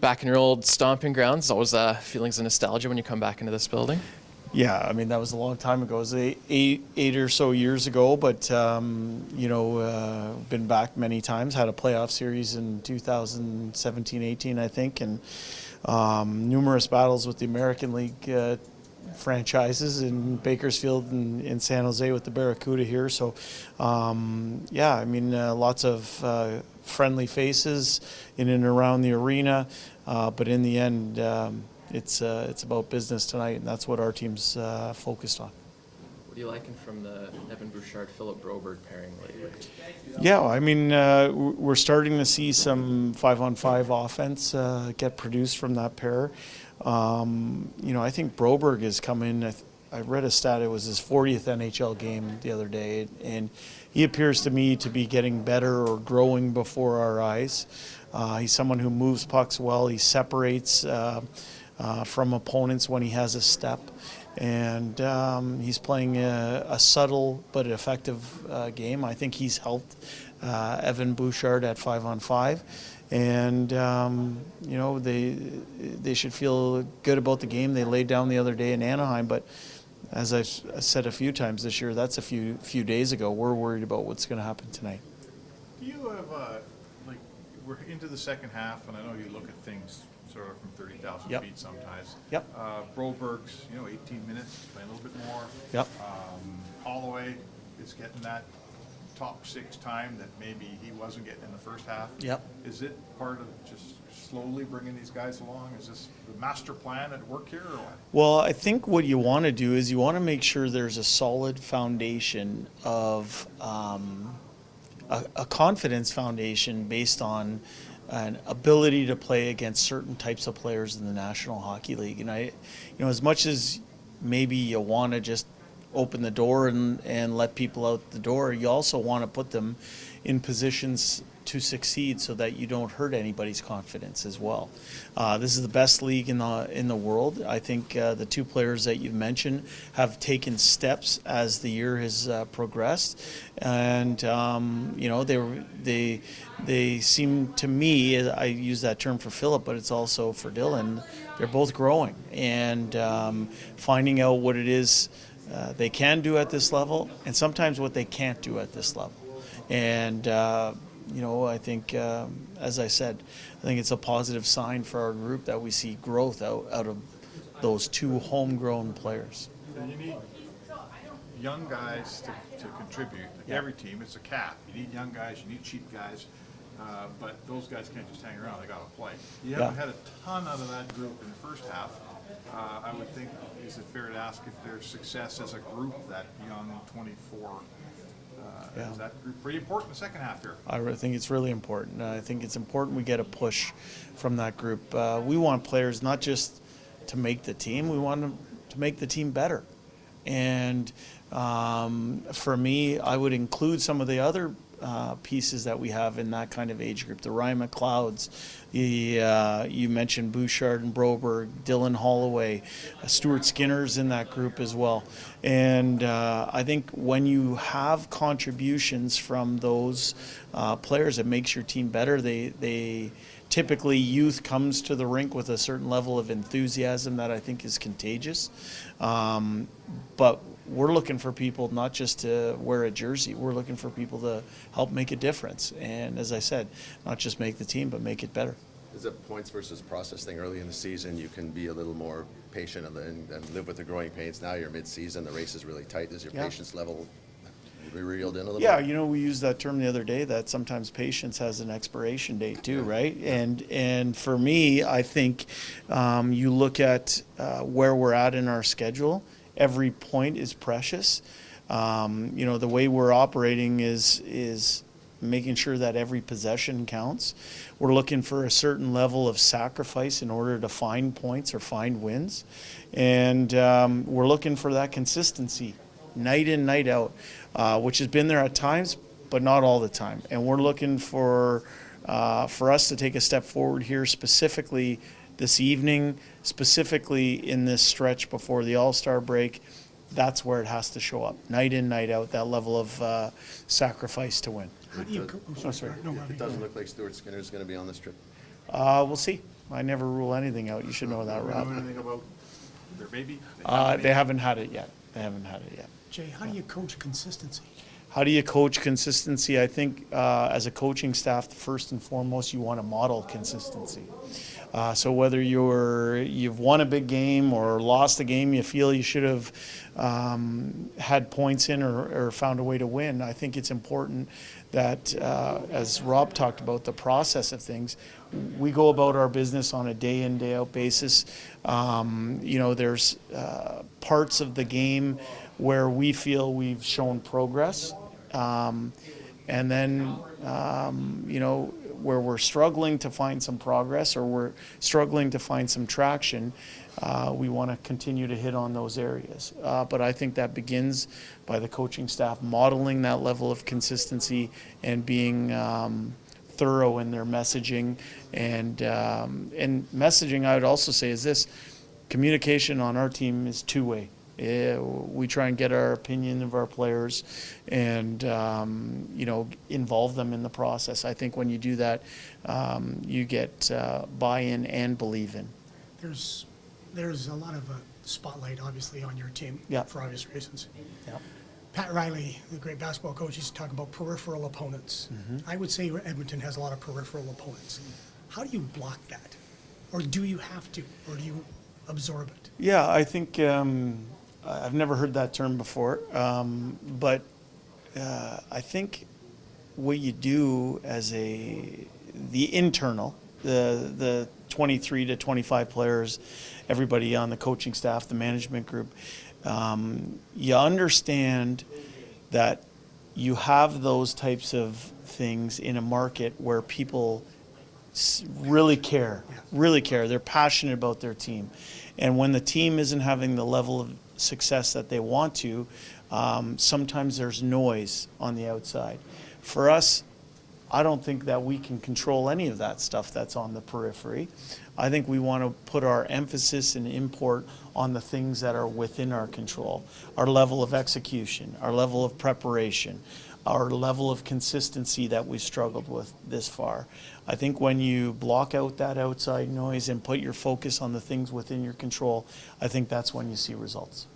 back in your old stomping grounds. Always feelings of nostalgia when you come back into this building. Yeah, I mean, that was a long time ago. It was eight or so years ago, but, been back many times. Had a playoff series in 2017-18, I think, and numerous battles with the American League franchises in Bakersfield and in San Jose with the Barracuda here. So, lots of friendly faces in and around the arena, but in the end, it's about business tonight, and that's what our team's focused on. What are you liking from the Evan Bouchard-Philip Broberg pairing lately? Yeah, I mean, we're starting to see some 5-on-5 offense get produced from that pair. I think Broberg has come in. I read a stat, it was his 40th NHL game the other day, and he appears to me to be getting better or growing before our eyes. He's someone who moves pucks well. He separates from opponents when he has a step, and he's playing a subtle but effective game. I think he's helped Evan Bouchard at 5-on-5, and they should feel good about the game they laid down the other day in Anaheim. But as I've said a few times this year, that's a few days ago. We're worried about what's going to happen tonight. Do you have we're into the second half, and I know you look at things sort of from 30,000 Yep. feet sometimes. Yep. Broberg's, 18 minutes, playing a little bit more. Yep. Holloway is getting that top six time that maybe he wasn't getting in the first half. Yep. Is it part of just slowly bringing these guys along? Is this the master plan at work here, or what? Well, I think what you want to do is you want to make sure there's a solid foundation of a confidence foundation based on an ability to play against certain types of players in the National Hockey League. And as much as maybe you want to just open the door and let people out the door, you also want to put them in positions to succeed so that you don't hurt anybody's confidence as well. This is the best league in the world. I think the two players that you've mentioned have taken steps as the year has progressed, and they seem to me, I use that term for Philip, but it's also for Dylan, they're both growing and finding out what it is they can do at this level, and sometimes what they can't do at this level. And I think, as I said, I think it's a positive sign for our group that we see growth out of those two homegrown players. And you need young guys to contribute. Like every team, it's a cap. You need young guys, you need cheap guys, but those guys can't just hang around. They got to play. You haven't had a ton out of that group in the first half. I would think, is it fair to ask if there's success as a group, that young 24? Is that group pretty important in the second half here? I think it's really important. I think it's important we get a push from that group. We want players not just to make the team, we want them to make the team better. And for me, I would include some of the other pieces that we have in that kind of age group. The Ryan McLeods, you mentioned Bouchard and Broberg, Dylan Holloway, Stuart Skinner's in that group as well. And I think when you have contributions from those players, it makes your team better. They typically, youth comes to the rink with a certain level of enthusiasm that I think is contagious. But we're looking for people not just to wear a jersey. We're looking for people to help make a difference. And as I said, not just make the team, but make it better. Is it points versus process thing? Early in the season, you can be a little more patient and live with the growing pains. Now you're mid-season, the race is really tight. Is your patience level reeled in a little bit? Yeah, we used that term the other day, that sometimes patience has an expiration date too, right? And for me, I think you look at where we're at in our schedule, every point is precious. The way we're operating is making sure that every possession counts. We're looking for a certain level of sacrifice in order to find points or find wins. And we're looking for that consistency night in, night out, which has been there at times, but not all the time. And we're looking for us to take a step forward here, specifically this evening, specifically in this stretch before the All-Star break. That's where it has to show up, night in, night out, that level of sacrifice to win. It doesn't look like Stuart Skinner is going to be on this trip. We'll see. I never rule anything out. You should know that, Do we know Rob. anything about their baby? They haven't had it yet. Jay, how do you coach consistency? How do you coach consistency? I think as a coaching staff, first and foremost, you want to model consistency. So whether you've won a big game or lost a game you feel you should have had points in or found a way to win, I think it's important that, as Rob talked about, the process of things, we go about our business on a day in, day out basis. There's parts of the game where we feel we've shown progress. And then, where we're struggling to find some progress or we're struggling to find some traction, we want to continue to hit on those areas. But I think that begins by the coaching staff modeling that level of consistency and being thorough in their messaging. And messaging, I would also say, is this: communication on our team is two-way. We try and get our opinion of our players and, involve them in the process. I think when you do that, you get buy-in and believe in. There's a lot of spotlight, obviously, on your team for obvious reasons. Yeah. Pat Riley, the great basketball coach, used to talk about peripheral opponents. I would say Edmonton has a lot of peripheral opponents. How do you block that? Or do you have to? Or do you absorb it? Yeah, I think I've never heard that term before, but I think what you do as the internal, the 23 to 25 players, everybody on the coaching staff, the management group, you understand that you have those types of things in a market where people really care. They're passionate about their team. And when the team isn't having the level of success that they want to, sometimes there's noise on the outside. For us, I don't think that we can control any of that stuff that's on the periphery. I think we want to put our emphasis and import on the things that are within our control. Our level of execution, our level of preparation, our level of consistency that we've struggled with this far. I think when you block out that outside noise and put your focus on the things within your control, I think that's when you see results.